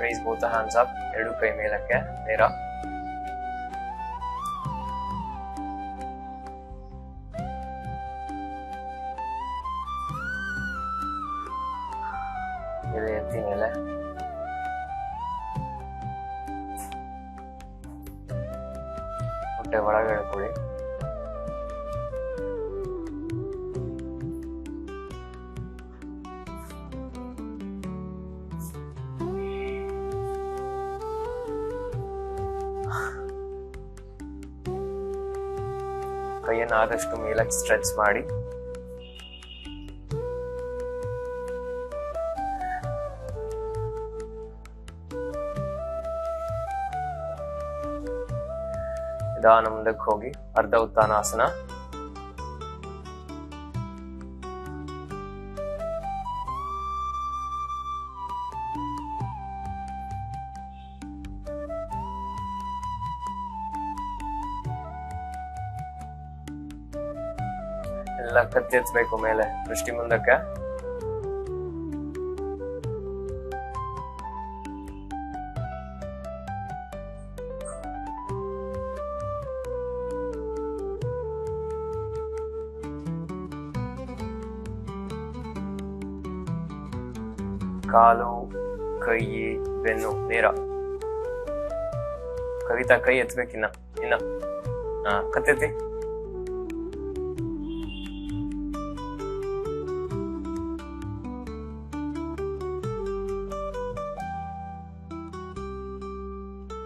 Raise both the hands up. ಎರಡು ಕೈ ಮೇಲಕ್ಕೆ ನೇರ. ಎದೆ ಎತ್ತಿ ಮೇಲೆ. ಹೊಟ್ಟೆ ಒಳಗೆ ಎಳ್ಕೊಳ್ಳಿ. ಕೈಯನ್ನು ಆದಷ್ಟು ಮೇಲಕ್ಕೆ ಸ್ಟ್ರೆಚ್ ಮಾಡಿ. ನಿಧಾನ ಮುಂದಕ್ಕೆ ಹೋಗಿ ಅರ್ಧ ಉತ್ಥಾನಾಸನ. ಎಲ್ಲ ಕತ್ತೆತ್ಬೇಕು ಮೇಲೆ, ದೃಷ್ಟಿ ಮುಂದಕ್ಕೆ. ಕಾಲು, ಕೈ, ಬೆನ್ನು ನೇರ. ಕವಿತಾ ಕೈ ಎತ್ತಬೇಕಿನ್ನ. ಕತ್ತೆತ್ತಿ.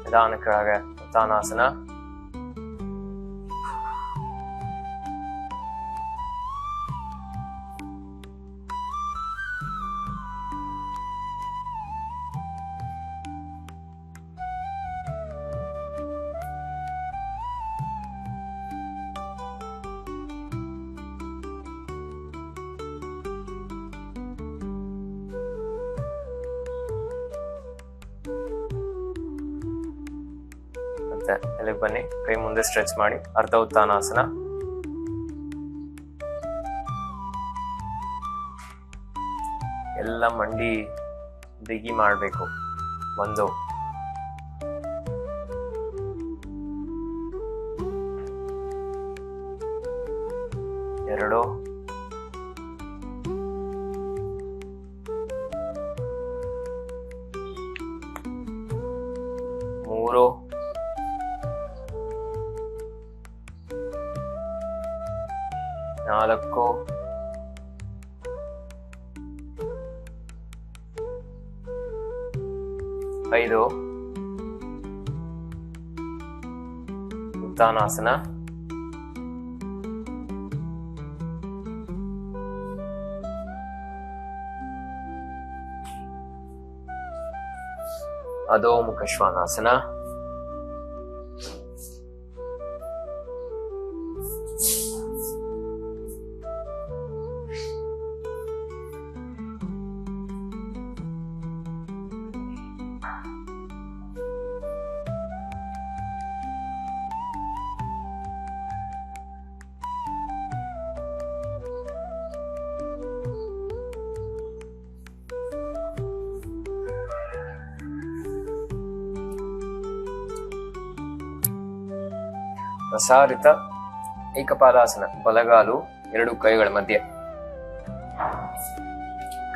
ನಿಧಾನ ಕೆಳಗೆ ಉತ್ಥಾನಾಸನ. ಎಲ್ಲಿಗೆ ಬನ್ನಿ, ಕೈ ಮುಂದೆ ಸ್ಟ್ರೆಚ್ ಮಾಡಿ, ಅರ್ಧ ಉತ್ಥಾನಾಸನ. ಎಲ್ಲ ಮಂಡಿ ಬಿಗಿ ಮಾಡಬೇಕು. 1 2 3 4 5 ಉತ್ಥಾನಾಸನ. ಅಧೋಮುಖ ಶ್ವಾನಾಸನ. ಪ್ರಸಾರಿತ ಏಕಪಾದಾಸನ. ಬಲಗಾಲು ಎರಡು ಕೈಗಳ ಮಧ್ಯೆ,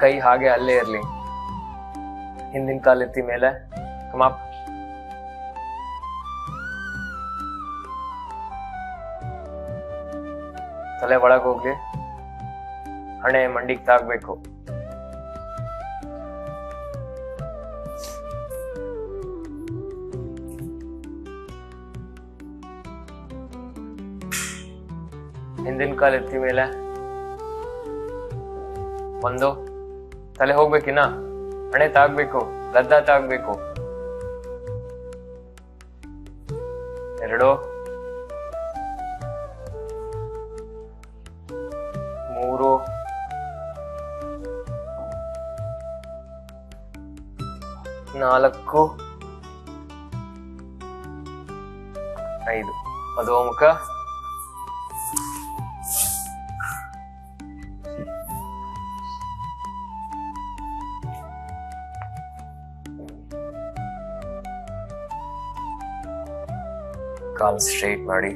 ಕೈ ಹಾಗೆ ಅಲ್ಲೇ ಇರ್ಲಿ. ಹಿಂದಿನ ಕಾಲೆತ್ತಿ ಮೇಲೆ. ಕಮಾಪ್. ತಲೆ ಒಳಗೆ ಹೋಗ್ಲಿ. ಹಣೆ ಮಂಡಿಗೆ ತಾಗ್ಬೇಕು. ಹಿಂದಿನ ಕಾಲು ಎತ್ತಿ ಮೇಲೆ. 1 ತಲೆ ಹೋಗ್ಬೇಕಿನ್ನ, ಹಣೆ ತಾಗ್ಬೇಕು, ಗದ್ದ ತಾಗ್ಬೇಕು. 2 3 4 5 ಅಧೋಮುಖ. ಕಾಲ್ ಸ್ಟ್ರೈಟ್ ಮಾಡಿ.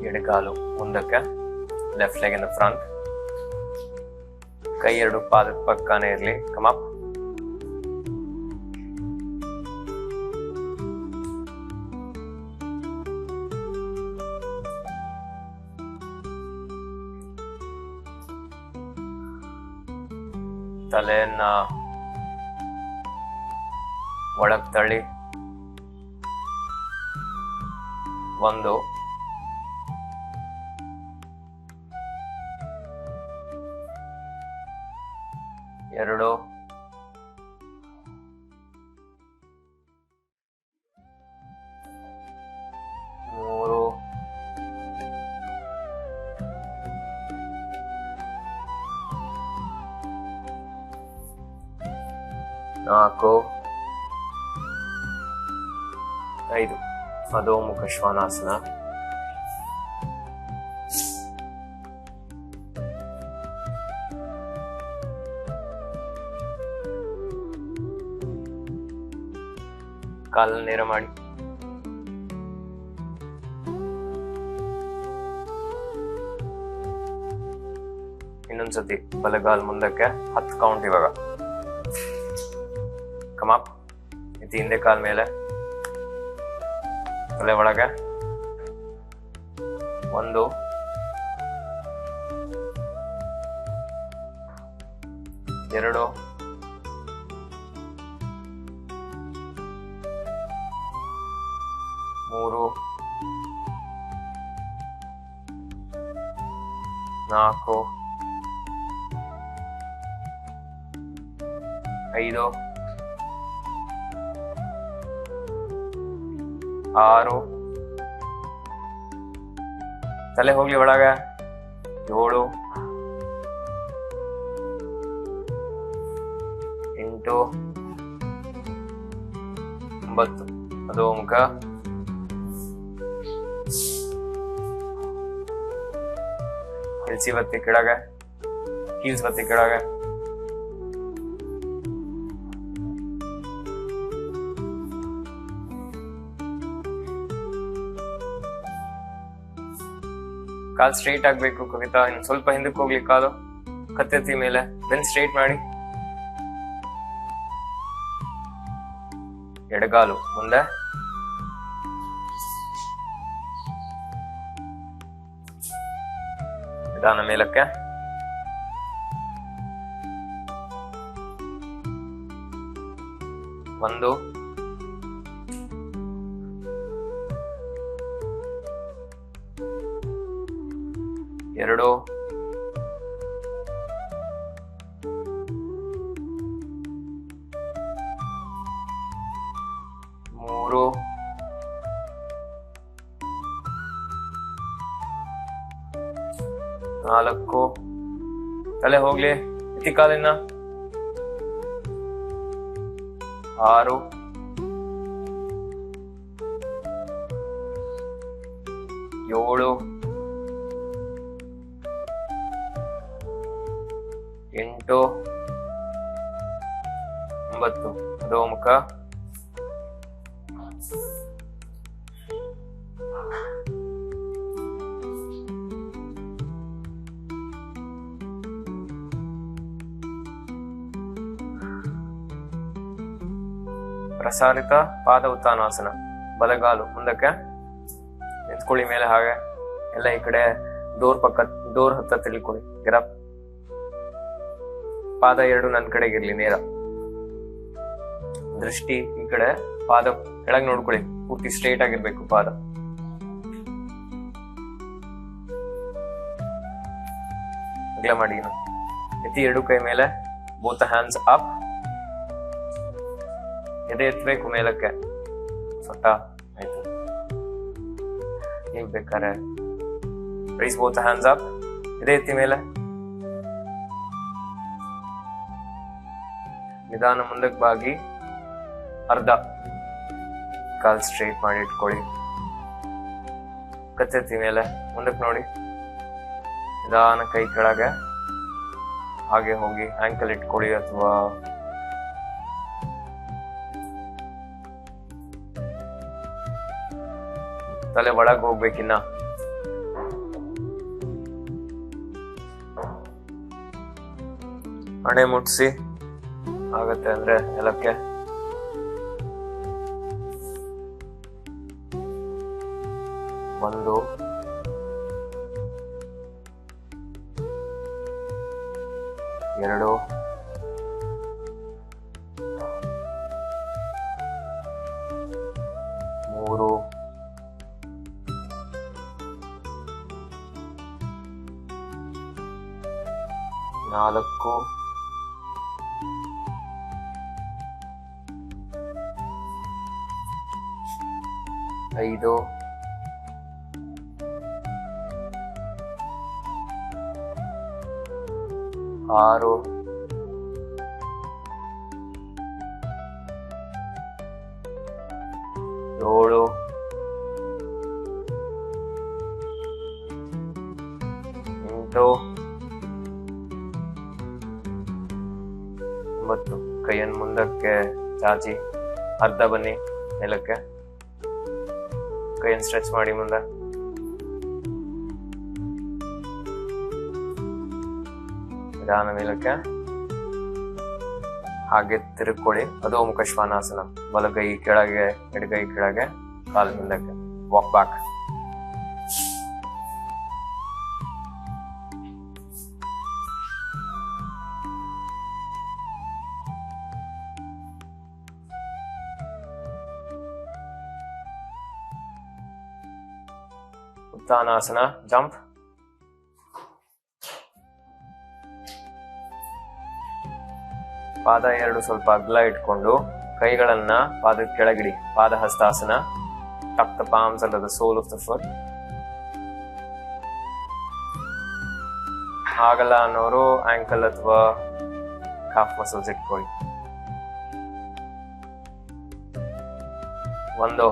ಎಡಗಾಲು ಮುಂದಕ್ಕೆ, left leg in the front. ಕೈ ಎರಡು ಪಾದದ ಪಕ್ಕನೇ ಇರಲಿ. Come up. ತಲೆಯನ್ನ ಒಳಗ್ ತಳ್ಳಿ. 1 2 3 4 5. ಅಧೋಮುಖ ಶ್ವಾನಾಸನ. ಕಾಲನ್ನು ನೇರ ಮಾಡಿ. ಇನ್ನೊಂದ್ಸತಿ ಬಲಗಾಲ್ ಮುಂದಕ್ಕೆ 10 ಕೌಂಟ್. ಇವಾಗ ಕಮ್ ಅಪ್. ಇತಿ ಹಿಂದೆ ಕಾಲ್ ಮೇಲೆ, ತಲೆ ಒಳಗೆ. 1 2 3 4 5 6. ತಲೆ ಹೋಗ್ಲಿ ಒಳಗ. 7 8 9. ಅಧೋಮುಖ. 10 ಬತ್ತಿ ಕೆಳಗೆ, ಹೀಲ್ಸ್ ಬತ್ತಿ ಕೆಳಗೆ. ಕಾಲ್ ಸ್ಟ್ರೈಟ್ ಆಗ್ಬೇಕು ಕವಿತಾ. ಇನ್ನು ಸ್ವಲ್ಪ ಹಿಂದಕ್ಕೆ ಹೋಗ್ಲಿ ಕಾಲು. ಕತ್ತೆತ್ತಿ ಮೇಲೆ, ಬೆನ್ ಸ್ಟ್ರೈಟ್ ಮಾಡಿ. ಎಡಗಾಲು ಮುಂದೆ, ನಿಧಾನ ಮೇಲಕ್ಕೆ. 1 2 3 4. ತಲೆ ಹೋಗ್ಲಿ. ಇತಿ ಕಾಲಿನ. 6 7 8 9. ಅಧೋಮುಖ. ಪ್ರಸಾರಿತ ಪಾದ ಉತ್ಥಾನಾಸನ. ಬಲಗಾಲು ಮುಂದಕ್ಕೆ ನಿಂತ್ಕೊಳ್ಳಿ ಮೇಲೆ. ಹಾಗೆ ಎಲ್ಲ ಈ ಕಡೆ ಡೋರ್ ಹತ್ತ ತಿಳ್ಕೊಳ್ಳಿ. ಗೆರಪ್. ಪಾದ 2 ನನ್ನ ಕಡೆಗಿರ್ಲಿ ನೇರ. ದೃಷ್ಟಿ ಈ ಕಡೆ. ಪಾದ ಕೆಳಗೆ ನೋಡ್ಕೊಳ್ಳಿ. ಪೂರ್ತಿ ಸ್ಟ್ರೈಟ್ ಆಗಿರ್ಬೇಕು ಪಾದ. ಅಗಲ ಮಾಡಿ. ಎತ್ತಿ 2 ಕೈ ಮೇಲೆ. Both hands up. ಎದೆ ಎತ್ತಬೇಕು ಮೇಲಕ್ಕೆ. ಸೊಟ್ಟ ಆಯ್ತು. ನೀವು ಬೇಕಾರೆ ರೈಸ್ ಬೋತ್ ಹ್ಯಾಂಡ್ಸ್ ಅಪ್. ಎದೆ ಎತ್ತಿ ಮೇಲೆ. ನಿಧಾನ ಮುಂದಕ್ಕೆ ಬಾಗಿ. ಅರ್ಧ ಕಾಲ್ ಸ್ಟ್ರೈಟ್ ಮಾಡಿ ಇಟ್ಕೊಳ್ಳಿ. ಕತ್ತೆತ್ತಿ ಮೇಲೆ ಮುಂದಕ್ಕೆ ನೋಡಿ. ನಿಧಾನ ಕೈ ಕೆಳಗೆ ಹಾಗೆ ಹೋಗಿ ಆಂಕಲ್ ಇಟ್ಕೊಳ್ಳಿ, ಅಥವಾ ತಲೆ ಒಳಗೆ ಹೋಗ್ಬೇಕಿನ್ನ. ಹಣೆ ಮುಟ್ಸಿ ಆಗತ್ತೆ ಅಂದ್ರೆ ನೆಲಕ್ಕೆ. ಒಂದು, ಎರಡು, ಮೂರು, ನಾಲ್ಕು, ಐದು, ಆರು, ಏಳು, ಎಂಟು, 9. ಕೈಯನ್ನು ಮುಂದಕ್ಕೆ ಚಾಚಿ ಅರ್ಧ ಬನ್ನಿ ನೆಲಕ್ಕೆ. ಕೈಯನ್ನು ಸ್ಟ್ರೆಚ್ ಮಾಡಿ ಮುಂದೆ. ನಿಧಾನ ಮೇಲಕ್ಕೆ ಹಾಗೆ ತಿರುಗ್ಕೊಳ್ಳಿ. ಅಧೋಮುಖ ಶ್ವಾನಾಸನ. ಬಲಗೈ ಕೆಳಗೆ, ಎಡಗೈ ಕೆಳಗೆ, ಕಾಲು ಹಿಂದಕ್ಕೆ. Walk back. ಉತ್ಥಾನಾಸನ. ಜಂಪ್. ಪಾದ ಎರಡು ಸ್ವಲ್ಪ ಅಗಲ ಇಟ್ಕೊಂಡು ಕೈಗಳನ್ನ ಪಾದದ ಕೆಳಗಿಡಿ. ಪಾದ ಹಸ್ತಾಸನ. Tuck the palms under the sole of the foot. ಆಗಲ್ಲ ಅನ್ನೋರು ಆಂಕಲ್ ಅಥವಾ ಕಾಫ್ ಮಸಲ್ಸ್ ಇಟ್ಕೊಳ್ಳಿ. ಒಂದು,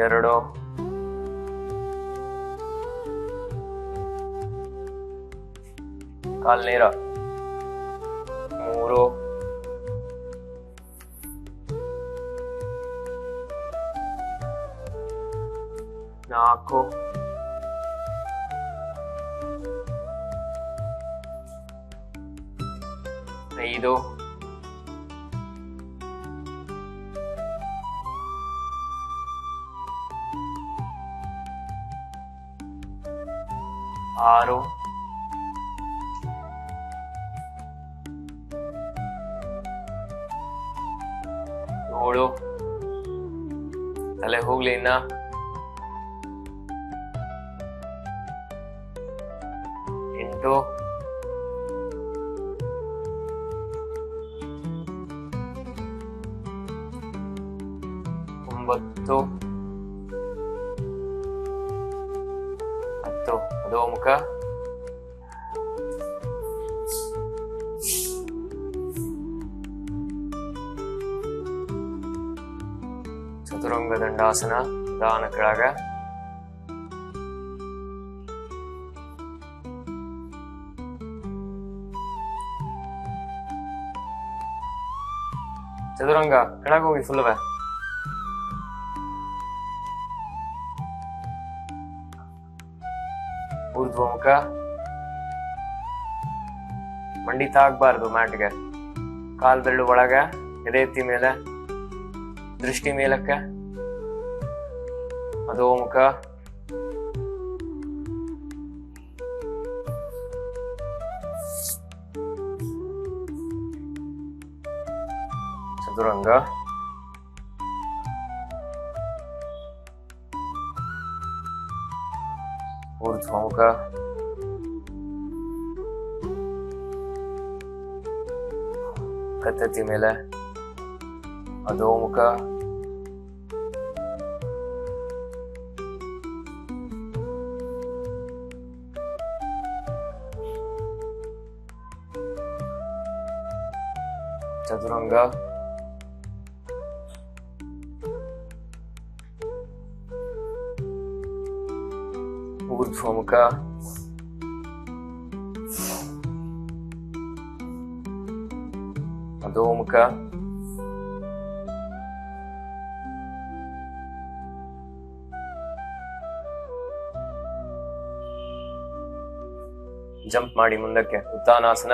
ಎರಡು, ಕಾಲ್ ನೇರ. ಮೂರು, ನಾಲ್ಕು, ಐದು, ಆರು, ಏಳು, ತಲೆ ಹೋಗ್ಲಿ ಇನ್ನ, 8, 9, 10. ಅಧೋಮುಖ. ಚತುರಂಗ ದಂಡಾಸನ. ನಿಧಾನ ಕೆಳಗೆ. ಚದುರಂಗ ಕೆಳಗೆ ಹೋಗಿ ಫುಲ್ವೇ. ಊರ್ಧ್ವಮುಖ. ಮಂಡಿ ತಾಗ್ಬಾರ್ದು ಮ್ಯಾಟ್ಗೆ. ಕಾಲ್ ಬೆರಳು ಒಳಗೆ, ಎದೆ ಎತ್ತಿ ಮೇಲೆ, ದೃಷ್ಟಿ ಮೇಲಕ್ಕೆ. ಅಧೋಮುಖ. ಚದುರಂಗ. ಊರ್ಧ್ವಮುಖ. ಕತ್ತೆತ್ತಿ ಮೇಲೆ. ಅಧೋಮುಖ. ಚತುರಂಗ, ಊರ್ಧ್ವಮುಖ, ಅಧೋಮುಖ, ಜಂಪ್ ಮಾಡಿ ಮುಂದಕ್ಕೆ ಉತ್ಥಾನಾಸನ,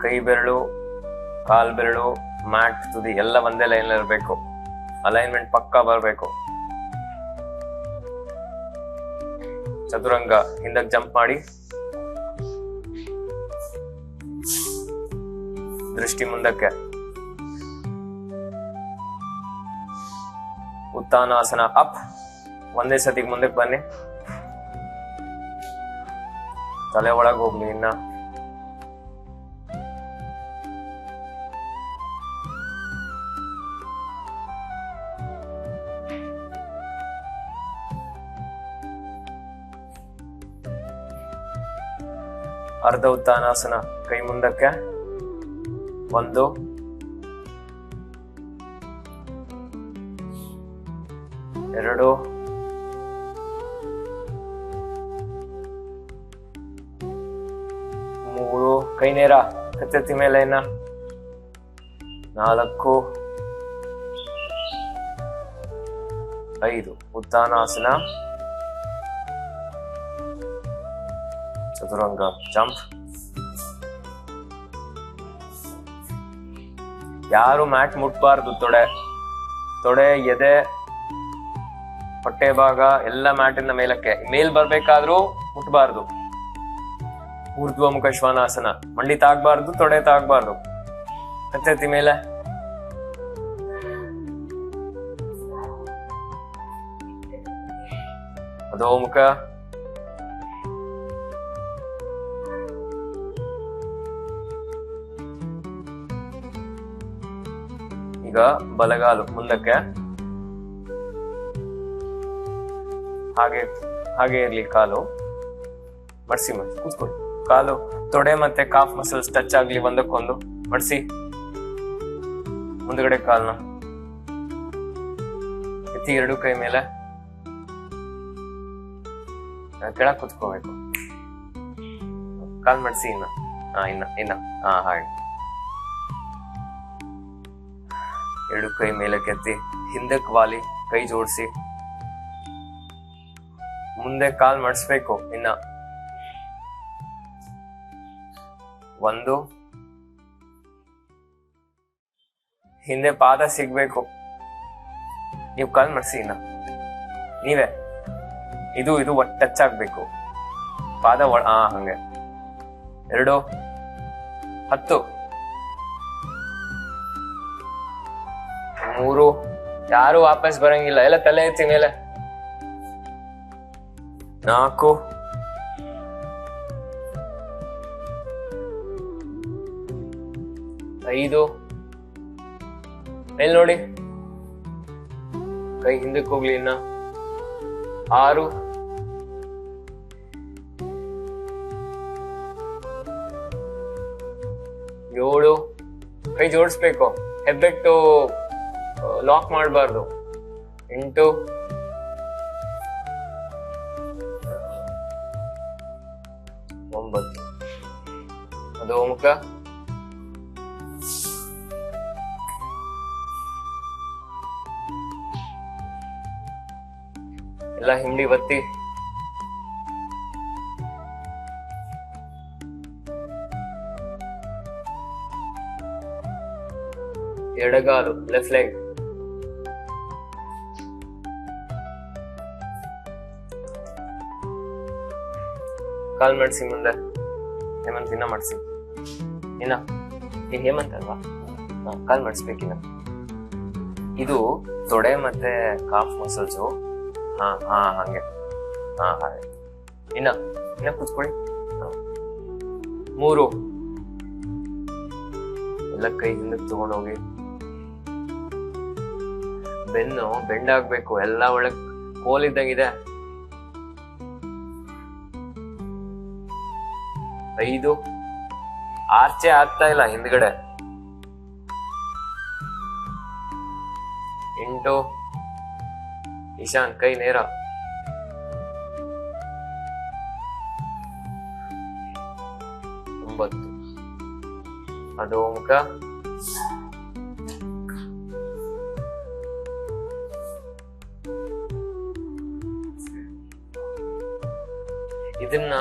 ಕೈ ಬೆರಳು, ಕಾಲ್ ಬೆರಳು, ಮ್ಯಾಟ್ ತುದಿ ಎಲ್ಲ ಒಂದೇ ಲೈನ್ ಇರಬೇಕು. ಅಲೈನ್ಮೆಂಟ್ ಪಕ್ಕಾ ಬರಬೇಕು. ಚತುರಂಗ ಹಿಂದಕ್ಕೆ ಜಂಪ್ ಮಾಡಿ, ದೃಷ್ಟಿ ಮುಂದಕ್ಕೆ, ಉತ್ಥಾನಾಸನ ಅಪ್, ಒಂದೇ ಸತಿಗೆ ಮುಂದಕ್ಕೆ ಬನ್ನಿ, ತಲೆ ಒಳಗೆ ಹೋಗ್ಲಿ. ಇನ್ನ ಅರ್ಧ ಉತ್ಥಾನಾಸನ, ಕೈ ಮುಂದಕ್ಕೆ, 1 2 3, ಕೈ ನೇರ ಕತ್ತೆತ್ತಿ ಮೇಲೆ, ಇನ್ನ 4 5 ಉತ್ಥಾನಾಸನ, ಚತುರಂಗ ಜಂಪ್. ಯಾರು ಮ್ಯಾಟ್ ಮುಟ್ಬಾರ್ದು. ತೊಡೆ, ಎದೆ, ಹೊಟ್ಟೆ ಭಾಗ ಎಲ್ಲ ಮ್ಯಾಟಿನ ಮೇಲಕ್ಕೆ, ಮೇಲ್ ಬರ್ಬೇಕಾದ್ರೂ ಮುಟ್ಬಾರ್ದು. ಊರ್ಧ್ವಮುಖ ಶ್ವಾನಾಸನ, ಮಂಡಿ ತಾಗ್ಬಾರ್ದು, ತೊಡೆ ತಾಗ್ಬಾರ್ದು, ಕತ್ತೆತ್ತಿ ಮೇಲೆ. ಅಧೋಮುಖ, ಈಗ ಬಲಗಾಲು ಮುಂದಕ್ಕೆ, ಹಾಗೆ ಇರ್ಲಿ. ಕಾಲು ಮಡ್ಸಿ ಕೂತ್ಕೊಳ್ಳಿ. ಕಾಲು, ತೊಡೆ ಮತ್ತೆ ಕಾಫ್ ಮಸಲ್ಸ್ ಟಚ್ ಆಗ್ಲಿ ಒಂದಕ್ಕೊಂದು. ಮಡ್ಸಿ ಮುಂದ್ಗಡೆ ಕಾಲ್ನ ಎತ್ತಿ, 2 ಕೈ ಮೇಲೆ ಕೆಳಗ್ ಕುತ್ಕೋಬೇಕು. ಕಾಲ್ ಮಡ್ಸಿ. ಇನ್ನ ಹಾಗೆ 2 ಕೈ ಮೇಲೆ ಕೆತ್ತಿ, ಹಿಂದಕ್ಕೆ ವಾಲಿ, ಕೈ ಜೋಡಿಸಿ, ಮುಂದೆ ಕಾಲ್ ಮಡಿಸ್ಬೇಕು. ಇನ್ನ 1, ಹಿಂದೆ ಪಾದ ಸಿಗ್ಬೇಕು. ನೀವು ಕಾಲ್ ಮಡಿಸಿ. ಇನ್ನ ನೀವೇ ಇದು ಟಚ್ ಆಗ್ಬೇಕು. ಪಾದ ಹಂಗೆ. 2 10 3 ಯಾರು ವಾಪಸ್ ಬರಂಗಿಲ್ಲ, ಎಲ್ಲ ತಲೆ ಎತ್ತಿ ಮೇಲೆ. 4 5 ಮೇಲ್ ನೋಡಿ, ಕೈ ಹಿಂದಕ್ಕೆ ಹೋಗ್ಲಿ. ಇನ್ನ 6 7 ಕೈ ಜೋಡಿಸ್ಬೇಕು, ಹೆಬ್ಬೆಟ್ಟು ಲಾಕ್ ಮಾಡಬಾರ್ದು. 8 9 ಅಧೋಮುಖ, ಎಲ್ಲ ಹಿಂಡಿ ಬತ್ತಿ. ಎಡಗಾಲು ಲೆಫ್ಟ್ ಲೆಗ್, ಕಾಲ್ ಮಾಡಿಸಿ ಮುಂದೆ. ಹೇಮಂತ್ ಇನ್ನ ಮಾಡಿಸಿ. ಇನ್ನ ಹೇಮಂತ್ ಅಲ್ವಾ? ಕಾಲ್ ಮಾಡಿಸ್ಬೇಕಿನ್ನ. ಇದು ತೊಡೆ ಮತ್ತೆ ಕಾಫ್ ಮಸಲ್ಸು. ಹಂಗೆ. ಹಾಗೆ. ಇನ್ನ ಕೂತ್ಕೊಳ್ಳಿ. 3 ಎಲ್ಲ ಕೈ ಹಿಂದಕ್ಕೆ ತಗೊಂಡೋಗಿ. ಬೆನ್ನು ಬೆಂಡ್ ಆಗ್ಬೇಕು, ಎಲ್ಲ ಒಳಗ್ ಕೋಲ್ ಇದ್ದಂಗಿದೆ. 5 ಆರ್ಚೆ ಆಗ್ತಾ ಇಲ್ಲ ಹಿಂದ್ಗಡೆ. 8 ಇಶಾನ್ ಕೈ ನೇರ. 9 ಅದು ಮುಖ. 'ಇದನ್ನ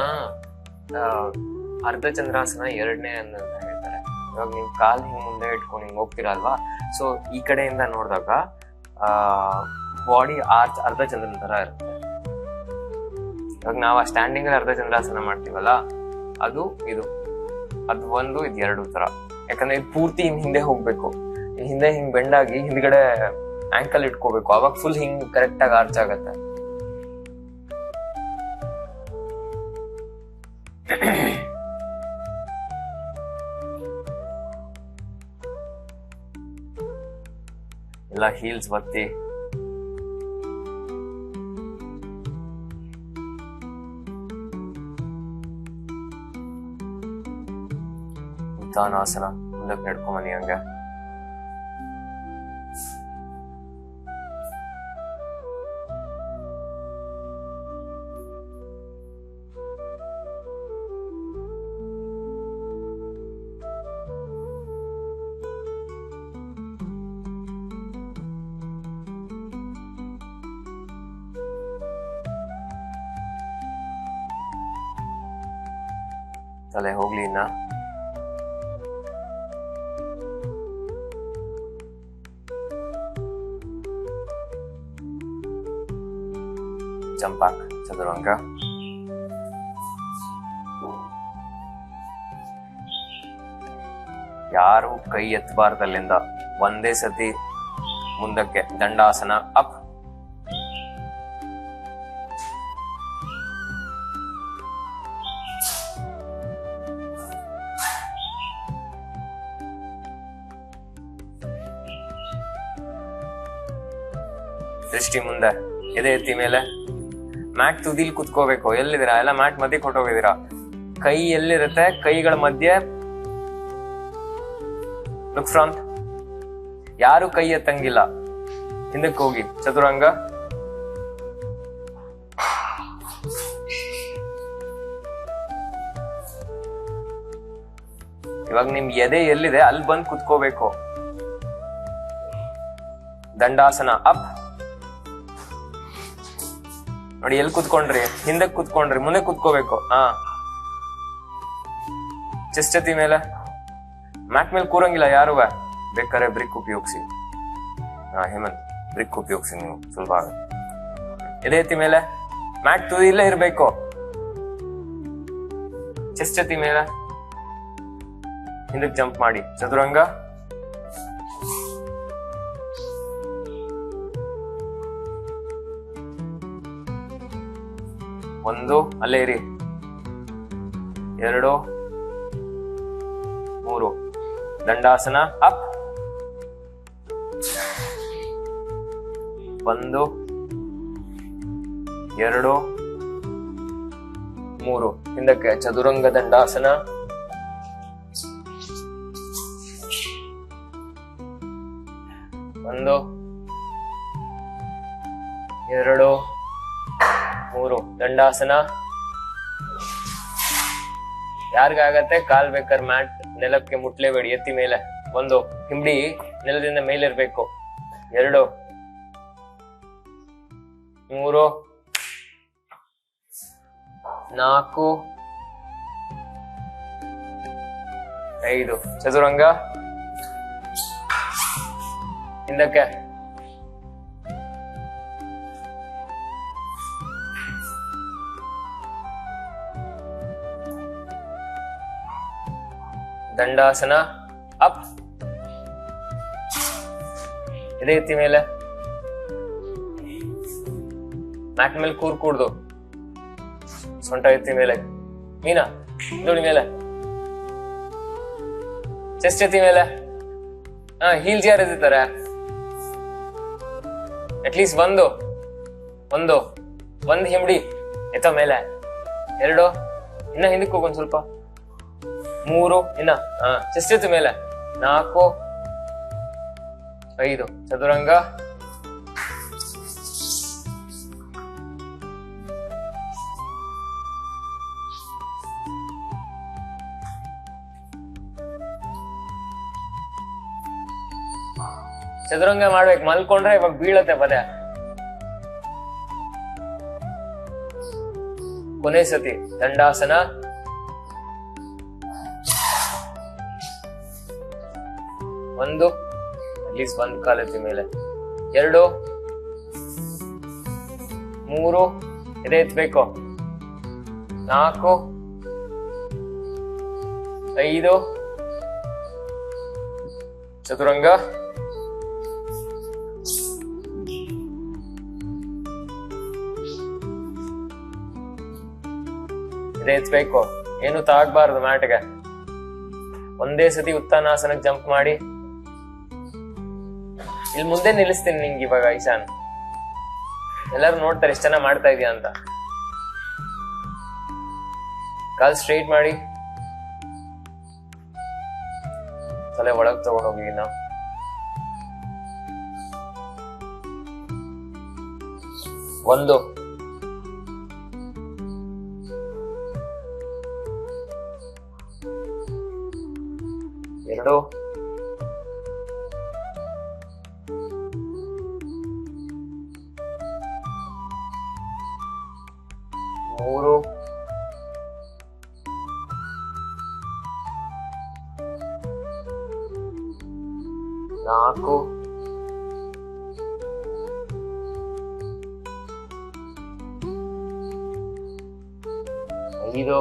ಅರ್ಧ ಚಂದ್ರಾಸನ 2ನೇ ಅಂತ ಹೇಳ್ತಾರೆ. ಇವಾಗ ನೀವು ಕಾಲ್ ಹಿಂಗ್ ಮುಂದೆ ಇಟ್ಕೊಂಡು ಹಿಂಗ್ ಹೋಗ್ತೀರಲ್ವಾ, ಸೊ ಈ ಕಡೆಯಿಂದ ನೋಡಿದಾಗ ಬಾಡಿ ಆರ್ಚ್ ಅರ್ಧ ಚಂದ್ರನ ತರ ಇರುತ್ತೆ. ಇವಾಗ ನಾವು ಆ ಸ್ಟ್ಯಾಂಡಿಂಗ್ ಅಲ್ಲಿ ಅರ್ಧ ಚಂದ್ರಾಸನ ಮಾಡ್ತೀವಲ್ಲ, ಅದು ಇದು 1 ಇದು 2 ತರ. ಯಾಕಂದ್ರೆ ಇದು ಪೂರ್ತಿ ಹಿಂದೆ ಹೋಗ್ಬೇಕು, ಹಿಂದೆ ಹಿಂಗ್ ಬೆಂಡಾಗಿ ಹಿಂದ್ಗಡೆ ಆಂಕಲ್ ಇಟ್ಕೋಬೇಕು, ಅವಾಗ ಫುಲ್ ಹಿಂಗ್ ಕರೆಕ್ಟ್ ಆಗಿ ಆರ್ಚ್ ಆಗತ್ತೆ. ಎಲ್ಲ ಹೀಲ್ಸ್ ಬತ್ತಿ. ಉತ್ತಾನಾಸನ ಮುಂದಕ್ಕೆ ನಡ್ಕೊಂಬನಿ ಹಂಗ. ತಲೆ ಹೋಗ್ಲಿ ಇನ್ನ. ಜಂಪಾಕ್ ಚದುರಂಗ. ಯಾರು ಕೈ ಎತ್ತಬಾರ್ದಲ್ಲಿಂದ, ಒಂದೇ ಸತಿ ಮುಂದಕ್ಕೆ. ದಂಡಾಸನ ಅಪ್. ದೃಷ್ಟಿ ಮುಂದೆ, ಎದೆ ಎತ್ತಿ ಮೇಲೆ. ಮ್ಯಾಟ್ ತುದಿಲ್ ಕುತ್ಕೋಬೇಕು. ಎಲ್ಲಿದ್ದೀರಾ? ಎಲ್ಲ ಮ್ಯಾಟ್ ಮಧ್ಯೆ ಕೊಟ್ಟೋಗಿದ್ದೀರಾ. ಕೈ ಎಲ್ಲಿರುತ್ತೆ? ಕೈಗಳ ಮಧ್ಯೆ. Look front. ಯಾರು ಕೈ ಎತ್ತಂಗಿಲ್ಲ. ಹಿಂದಕ್ಕೆ ಹೋಗಿ ಚತುರಂಗ. ಇವಾಗ ನಿಮ್ ಎದೆ ಎಲ್ಲಿದೆ ಅಲ್ಲಿ ಬಂದ್ ಕುತ್ಕೋಬೇಕು. ದಂಡಾಸನ ಅಪ್. ನೋಡಿ ಎಲ್ಲಿ ಕುತ್ಕೊಂಡ್ರಿ? ಹಿಂದಕ್ಕೆ ಕುತ್ಕೊಂಡ್ರಿ, ಮುಂದೆ ಕುತ್ಕೋಬೇಕು. ಚೆಸ್ಟ್ ಎತ್ತಿ ಮೇಲೆ. ಮ್ಯಾಟ್ ಮೇಲೆ ಕೂರಂಗಿಲ್ಲ ಯಾರು, ಬೇಕಾದ್ರೆ ಬ್ರಿಕ್ ಉಪಯೋಗಿಸಿ. ಹೇಮಂತ್ ಬ್ರಿಕ್ ಉಪಯೋಗಿಸಿ ನೀವು, ಸುಲಭ ಆಗುತ್ತೆ. ಎದೆ ಎತ್ತಿ ಮೇಲೆ. ಮ್ಯಾಟ್ ತುದಿ ಇಲ್ಲೇ ಇರ್ಬೇಕು. ಚೆಸ್ಟ್ ಎತ್ತಿ ಮೇಲೆ, ಹಿಂದಕ್ಕೆ ಜಂಪ್ ಮಾಡಿ ಚದುರಂಗ. ಒಂದು ಅಲ್ಲೇ ಇರಿ. 2 3 ದಂಡಾಸನ ಅಪ್. 1 2 3 ಹಿಂದಕ್ಕೆ ಚದುರಂಗ ದಂಡಾಸನ. 1 2 3 ದಂಡಾಸನ. ಯಾರಿಗಾಗತ್ತೆ ಕಾಲ್ ಬೇಕಾದ್ರೆ ಮ್ಯಾಟ್ ನೆಲಕ್ಕೆ ಮುಟ್ಲೇಬೇಡಿ, ಎತ್ತಿ ಮೇಲೆ. 1 ಹಿಂಬಡಿ ನೆಲದಿಂದ ಮೇಲಿರ್ಬೇಕು. 2 3 4 5 ಚದುರಂಗ. ಹಿಂದಕ್ಕೆ. ದಂಡಾಸನ ಅಪ್. ಇದೇ ಎತ್ತಿ ಮೇಲೆ. ಮ್ಯಾಟ್ ಮೇಲೆ ಕೂರ್ಕೂಡ್ದು. ಸೊಂಟ ಎತ್ತಿ ಮೇಲೆ. ಮೀನಾ ನೋಡಿ ಮೇಲೆ. ಚೆಸ್ಟ್ ಎತ್ತಿ ಮೇಲೆ. ಹೀಲ್ಸ್ ಯಾರು ಎತ್ತಾರೆ? ಅಟ್ಲೀಸ್ಟ್ 1 ಒಂದ್ ಹಿಂಬಡಿ ಎತ್ತ ಮೇಲೆ, 2 ಇನ್ನ ಹಿಂದಕ್ಕೆ ಹೋಗೊಂದ್ ಸ್ವಲ್ಪ, 3 ಇನ್ನ ಚೆಸ್ಟ್ ಎತ್ತು ಮೇಲೆ, 4 5 ಚದುರಂಗ, 'ಚದುರಂಗ ಮಾಡ್ಬೇಕು. ಮಲ್ಕೊಂಡ್ರೆ ಇವಾಗ ಬೀಳತ್ತೆ ಪದ. ಕೊನೆ ಸತಿ ದಂಡಾಸನ, 1 ಅಟ್ಲೀಸ್ಟ್ 1 ಕಾಲೆತ್ತಿ ಮೇಲೆ, 2 3 ಎದೆ ಎತ್ಬೇಕು, 4 5 ಚದುರಂಗ, 'ಎದೆ ಎತ್ಬೇಕು. ಏನು ತಾಗ್ಬಾರ್ದು ಮ್ಯಾಟ್ಗೆ. ಒಂದೇ ಸತಿ ಉತ್ತಾನಾಸನಕ್ಕೆ ಜಂಪ್ ಮಾಡಿ. ಇಲ್ಲಿ ಮುಂದೆ ನಿಲ್ಲಿಸ್ತೀನಿ ನಿಂಗೆ ಇವಾಗ ಈಶಾನ್. ಎಲ್ಲರೂ ನೋಡ್ತಾರೆ ಎಷ್ಟು ಚೆನ್ನಾಗಿ ಮಾಡ್ತಾ ಇದೀಯ ಅಂತ. ಕಾಲ್ ಸ್ಟ್ರೈಟ್ ಮಾಡಿ, ತಲೆ ಒಳಗ್ ತಗೊಂಡೋಗಿ. ನಾವು 1 2 3 4 5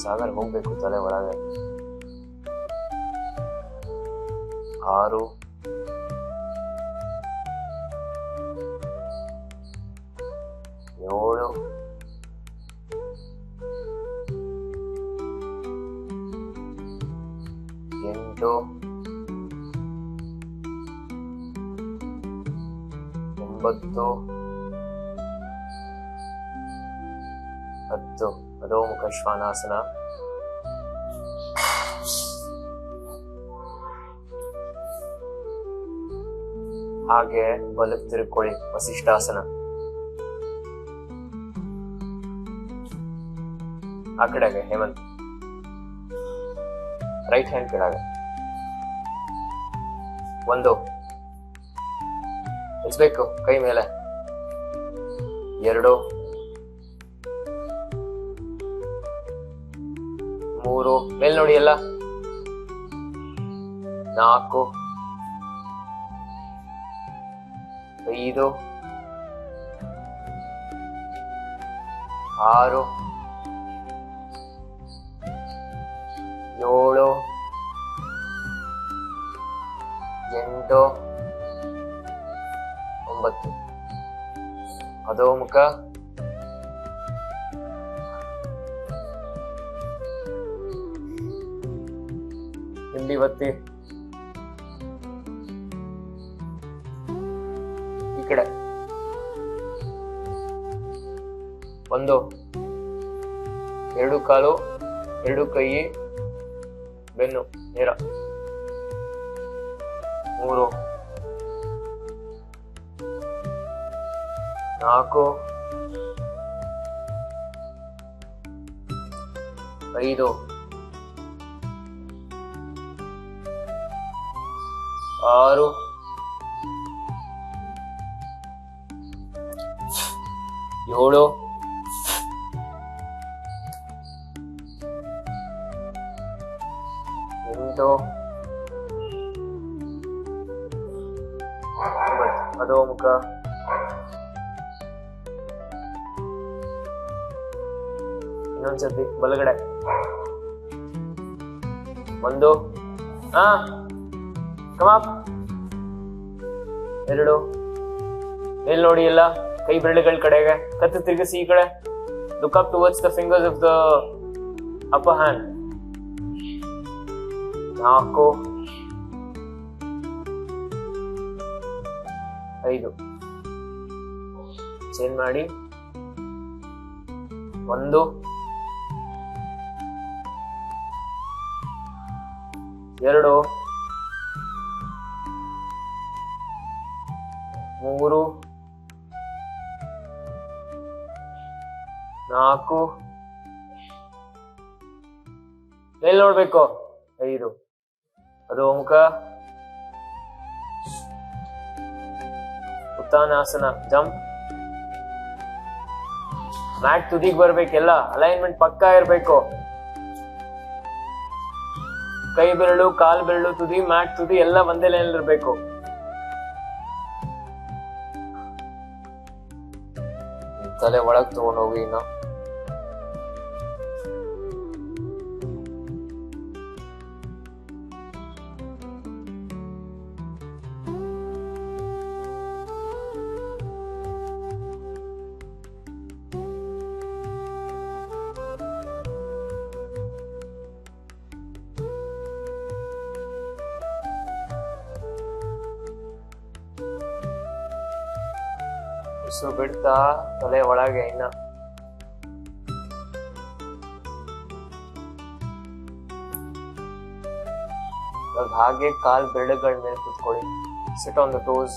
ಸಾಗರ್ ಹೋಗ್ಬೇಕು ತಲೆ ಒಳಗೆ, 6 7 8 9 10 ಅಧೋಮುಖ ಶ್ವಾನಾಸನ, ಹಾಗೆ ಬಲಕ್ಕೆ ತಿರುಕೊಳ್ಳಿ ವಸಿಷ್ಠಾಸನ. ಆ ಕಡೆಗೆ ಹೇಮಂತ್, ರೈಟ್ ಹ್ಯಾಂಡ್ ಕೆಳಗೆ. 1 ಎತ್ಬೇಕು ಕೈ ಮೇಲೆ, 2 3 ಮೇಲ್ ನೋಡಿ ಎಲ್ಲ, 4 5 6 7 8 9 ಅಧೋಮುಖ, ಹಿಂಡಿ ಬತ್ತಿ ಈ ಕಡೆ. 1 2 ಕಾಲು, 2 ಕೈ, ಬೆನ್ನು ನೇರ, 3 4 5 6 7 8 ಅಧೋಮುಖ, ಇನ್ನೊಂದ್ಸತಿ ಬಲಗಡೆ. 1 ಕಮಾಪ್, 2 ಮೇಲ್ ನೋಡಿ ಎಲ್ಲ, ಕೈ ಬೆರಳುಗಳ ಕಡೆಗೆ, ಕತ್ತು ತಿರುಗಿಸಿ ಈ ಕಡೆ. Look up towards the fingers of the upper hand. 4 5 change ಮಾಡಿ. 1 2 3 4 ಎಲ್ಲಿ ನೋಡ್ಬೇಕು 5. ಅದು ಮುಖ. ಉತ್ಥಾನಾಸನ ಜಂಪ್. ಮ್ಯಾಟ್ ತುದಿಗ್ ಬರ್ಬೇಕೆಲ್ಲ, ಅಲೈನ್ಮೆಂಟ್ ಪಕ್ಕಾ ಇರ್ಬೇಕು. ಕೈ ಬೆರಳು, ಕಾಲ್ ಬೆರಳು, ತುದಿ, ಮ್ಯಾಟ್ ತುದಿ ಎಲ್ಲ ಒಂದೇ ಲೈನ್ ಇರ್ಬೇಕು. ತಲೆ ಒಳಗ್ ತಗೊಂಡೋಗಿ ಇನ್ನು. ಉಸಿರು ಬಿಡ್ತಾ ತಲೆ ಒಳಗೆ ಇನ್ನ. ಹಾಗೆ ಕಾಲ್ ಬೆರಳುಗಳ ಮೇಲೆ ಕುತ್ಕೊಳ್ಳಿ. Sit on the toes.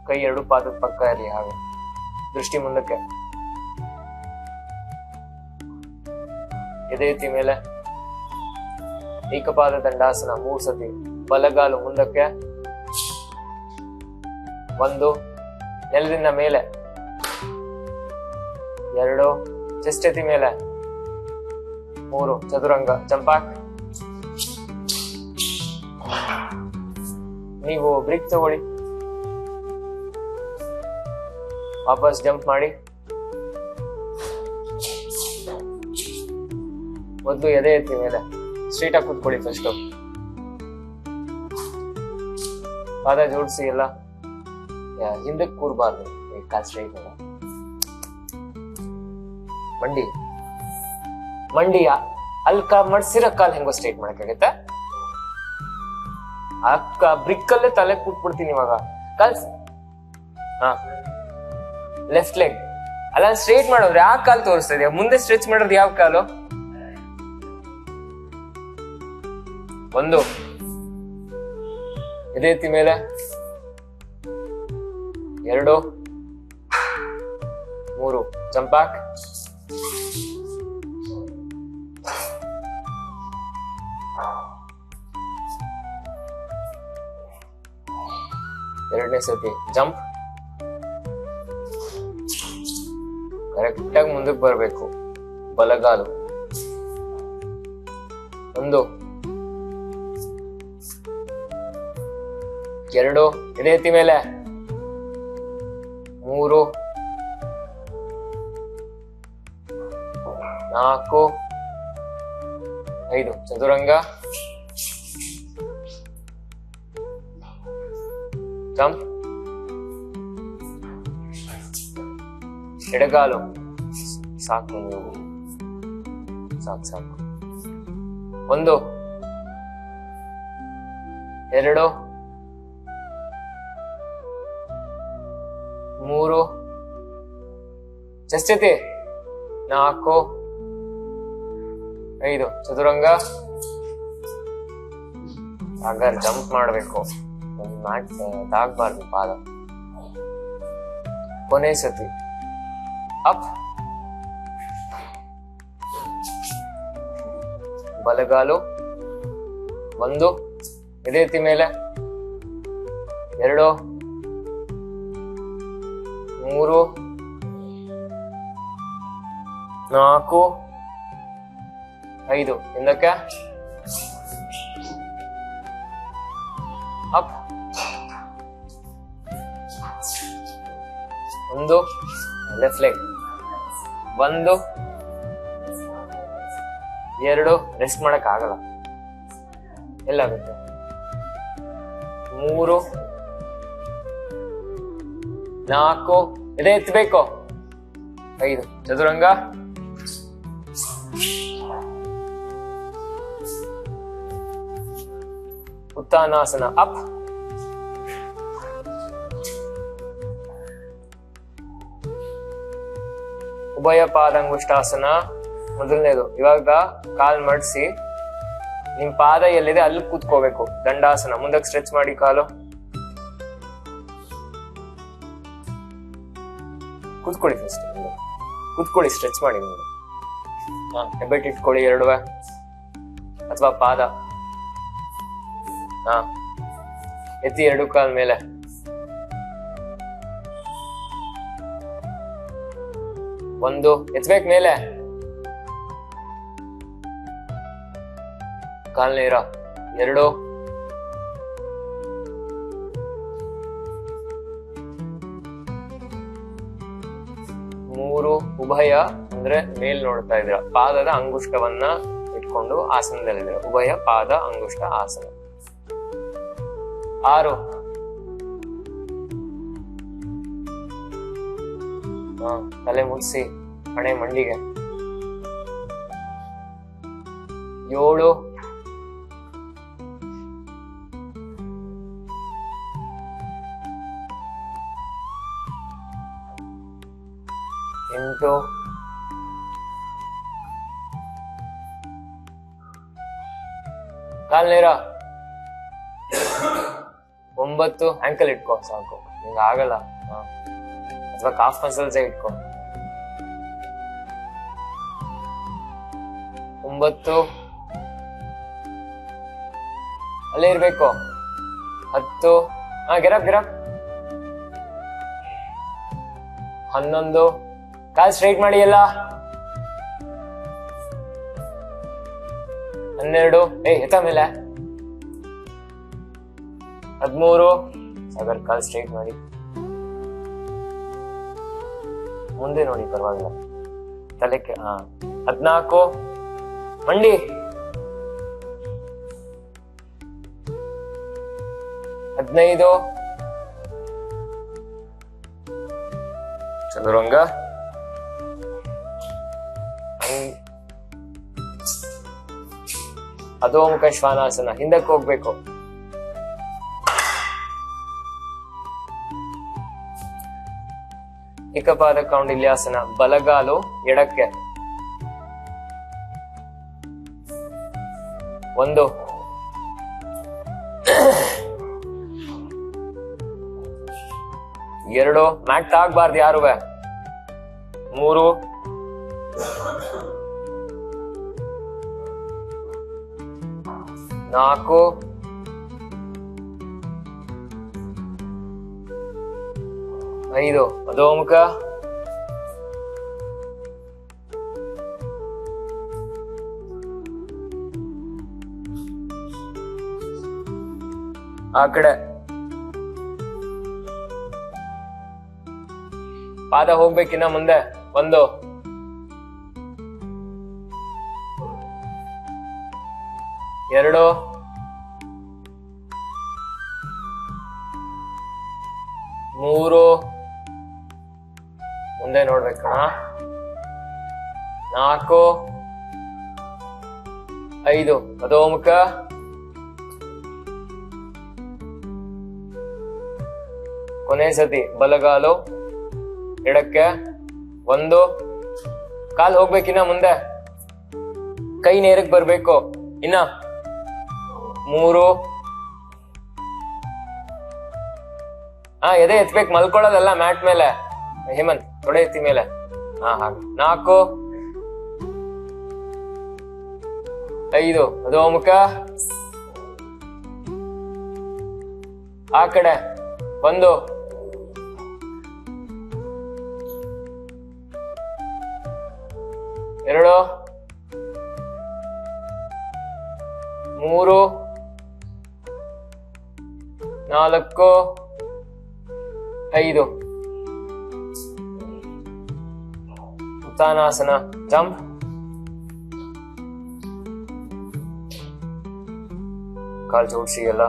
ಕೈ 2 ಪಾದದ ಪಕ್ಕ ಇರಲಿ. ಹಾಗೆ ದೃಷ್ಟಿ ಮುಂದಕ್ಕೆ. ಎದೆ ಎತ್ತಿ ಮೇಲೆ. ಏಕಪಾದ ದಂಡಾಸನ 3 ಸತಿ. ಬಲಗಾಲು ಮುಂದಕ್ಕೆ. 1 ನೆಲದಿಂದ ಮೇಲೆ. 2 ಚೆಸ್ಟ್ ಎತ್ತಿ ಮೇಲೆ. 3 ಚದುರಂಗ ಜಂಪಾಕ್. ನೀವು ಬ್ರೇಕ್ ತಗೊಳ್ಳಿ. ವಾಪಸ್ ಜಂಪ್ ಮಾಡಿ. ಮೊದಲು ಎದೆ ಎತ್ತಿ ಮೇಲೆ. ಸ್ಟ್ರೈಟ್ ಆಗಿ ಕೂತ್ಕೊಳ್ಳಿ ಫಸ್ಟ್. ಪಾದ ಜೋಡಿಸಿ ಎಲ್ಲ. ಹಿಂದಕ್ಕೆ ಕೂರ್ಬಾರ್ದು. ಕಾಲ್ ಸ್ಟ್ರೈಟ್ ಅಲ್ಲ. ಮಂಡಿ ಅಲ್ಲಿ ಮಡ್ಸಿರೋ ಕಾಲ್ ಹೆಂಗೋ ಸ್ಟ್ರೈಟ್ ಮಾಡಕ್ಕಾಗತ್ತ? ಬ್ರಿಕ್ ಅಲ್ಲೇ ತಲೆ ಕೂತ್ಬಿಡ್ತೀನಿ ಇವಾಗ. ಕಾಲ್ ಲೆಫ್ಟ್ ಲೆಗ್ ಅಲ್ಲ ಸ್ಟ್ರೈಟ್ ಮಾಡೋದ್ರೆ ಯಾವ ಕಾಲ್ ತೋರಿಸ್ತಾ ಇದೆಯಾ? ಮುಂದೆ ಸ್ಟ್ರೆಚ್ ಮಾಡೋದು ಯಾವ ಕಾಲು? 1 ಎದೆ ಎತ್ತಿ ಮೇಲೆ. 2 3 ಜಂಪಾಕ್. 2ನೇ ಸತಿ ಜಂಪ್. ಕರೆಕ್ಟ್ ಆಗಿ ಮುಂದಕ್ಕೆ ಬರ್ಬೇಕು. ಬಲಗಾಲು. 1 2 ಎದೆ ಎತ್ತಿ ಮೇಲೆ. 3 4 5 ಚದುರಂಗ ಜಂಪ್. ಎಡಗಾಲು. ಸಾಕು ನೀವು. ಸಾಕು. 1 2 3 ಚೆಸ್ಟ್ ಎತ್ತಿ. 4 5 ಚದುರಂಗ. ಆಗ ಜಂಪ್ ಮಾಡ್ಬೇಕು. ಮ್ಯಾಟ್ ತಾಗ್ಬಾರ್ದು ಪಾದ. ಕೊನೆ ಸತಿ ಅಪ್. ಬಲಗಾಲು. 1 ಎದೆ ಎತ್ತಿ ಮೇಲೆ. 2 3 4 5 ಹಿಂದಕ್ಕೆ ಅಪ್. 1 left leg. 1 2 ರೆಸ್ಟ್ ಮಾಡಕ್ ಆಗಲ್ಲ. ಎಲ್ಲಾಗುತ್ತೆ? 3 4 ಎದೆ ಎತ್ತಬೇಕು. 5 ಚದುರಂಗ. ಉತ್ಥಾನಾಸನ ಅಪ್. ಉಭಯ ಪಾದಂಗುಷ್ಟಾಸನ ಮೊದಲನೇದು. ಇವಾಗ ಕಾಲ್ ಮಡ್ಸಿ ನಿಮ್ ಪಾದ ಎಲ್ಲಿದೆ ಅಲ್ಲಿ ಕೂತ್ಕೋಬೇಕು. ದಂಡಾಸನ. ಮುಂದಕ್ಕೆ ಸ್ಟ್ರೆಚ್ ಮಾಡಿ ಕಾಲು. ಕೂತ್ಕೊಳ್ಳಿ ಫಸ್ಟ್. ಕೂತ್ಕೊಳ್ಳಿ, ಸ್ಟ್ರೆಚ್ ಮಾಡಿ. ಹೆಬ್ಬೆಟ್ ಇಟ್ಕೊಳ್ಳಿ ಎರಡುವೆ, ಅಥವಾ ಪಾದ. ಎತ್ತಿ ಎರಡು ಕಾಲ್ ಮೇಲೆ. ಒಂದು ಎತ್ಬೇಕು ಮೇಲೆ. ಕಾಲ್ ನೇರ. ಎರಡು. ಮೂರು. ಉಭಯ ಅಂದ್ರೆ ಮೇಲ್ ನೋಡ್ತಾ ಇದ್ದೀರ. ಪಾದದ ಅಂಗುಷ್ಟವನ್ನ ಇಟ್ಕೊಂಡು ಆಸನದಲ್ಲಿದ್ದೀರ. ಉಭಯ ಪಾದ ಅಂಗುಷ್ಟ ಆಸನ. ಆರು. ತಲೆ ಮುಗಿಸಿ ಹಣೆ ಮಂಡಿಗೆ. ಏಳು. ಎಂಟು. ಕಾಲ್ ನೇರ. ಒಂಬತ್ತು. ಆಂಕಲ್ ಇಟ್ಕೋ ಸಾಕು, ನಿಂಗೆ ಆಗಲ್ಲ. ಅಥವಾ ಕಾಫ್ ಮಸಲ್ಸ್ ಇಟ್ಕೋ. ಒಂಬತ್ತು. ಅಲ್ಲೇ ಇರ್ಬೇಕು. ಹತ್ತು. ಗೆರಪ್ ಗೆರಪ್. 11. ಕಾಲ್ ಸ್ಟ್ರೈಟ್ ಮಾಡಿ ಎಲ್ಲ. 12. ಎತ್ತ ಮೇಲೆ. 13. ಸಾಗರ್ ಕಾಲ್ ಸ್ಟ್ರೈಟ್ ಮಾಡಿ. ಮುಂದೆ ನೋಡಿ, ಪರವಾಗಿಲ್ಲ. ತಲೆಕ್ಕೆ. 14. ಮಂಡಿ. 15. ಚದುರಂಗ. ಅಧೋಮುಖ ಶ್ವಾನಾಸನ. ಹಿಂದಕ್ಕೆ ಹೋಗ್ಬೇಕು. ಏಕಪಾದ ಕೌಂಡಿಲ್ಯಾಸನ. ಬಲಗಾಲು ಎಡಕ್ಕೆ. 1. 2. ಮ್ಯಾಟ್ ತಾಗ್ಬಾರ್ದು ಯಾರುವೆ. 3. 4. 5. ಅಧೋಮುಖ. 6. ಪಾದ ಹೋಗ್ಬೇಕಿನ್ನ ಮುಂದೆ. 1. 2. 3. ಮುಂದೆ ನೋಡ್ಬೇಕಣ್ಣ. 4. 5. ಅಧೋಮುಖ. 1 ಸತಿ ಬಲಗಾಲು ಎಡಕ್ಕೆ. 1. ಕಾಲ್ ಹೋಗ್ಬೇಕಿನ್ನ ಮುಂದೆ. ಕೈ ನೇರಕ್ಕೆ ಬರ್ಬೇಕು. ಇನ್ನ 3. ಎದೆ ಎತ್ಬೇಕು, ಮಲ್ಕೊಳ್ಳೋದಲ್ಲ ಮ್ಯಾಟ್ ಮೇಲೆ. ಹೇಮಂತ್ ತೊಡೆ ಎತ್ತಿ ಮೇಲೆ. ಹಾಗೆ. 4. 5. ಅಧೋಮುಖ. ಆ ಕಡೆ. 1. 2. 3. 4. 5. ಉತ್ಥಾನಾಸನ. ಜಂಪ್. ಕಾಲ್ ಜೋಡಿಸಿ ಎಲ್ಲ.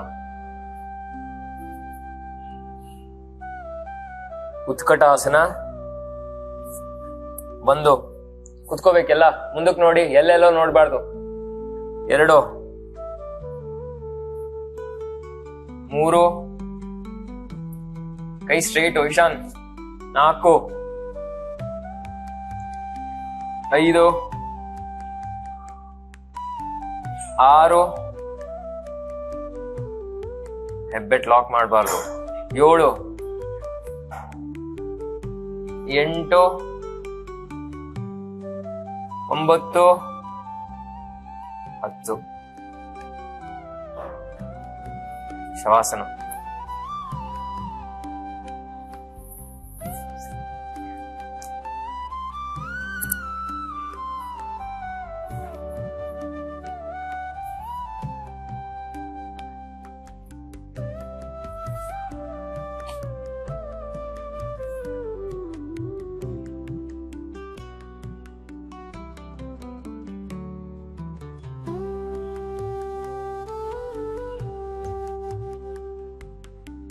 ಉತ್ಕಟಾಸನ. 1. ಕುತ್ಕೋಬೇಕೆಲ್ಲ. ಮುಂದಕ್ಕೆ ನೋಡಿ, ಎಲ್ಲೆಲ್ಲೋ ನೋಡ್ಬಾರ್ದು. 2. 3. ಕೈ ಸ್ಟ್ರೈಟ್ ಇಶಾನ್. 4. 5 6 ಹೆಬ್ಬೆಟ್ ಲಾಕ್ ಮಾಡಬಾರ್ದು 7 8 9 10 ಶವಾಸನ.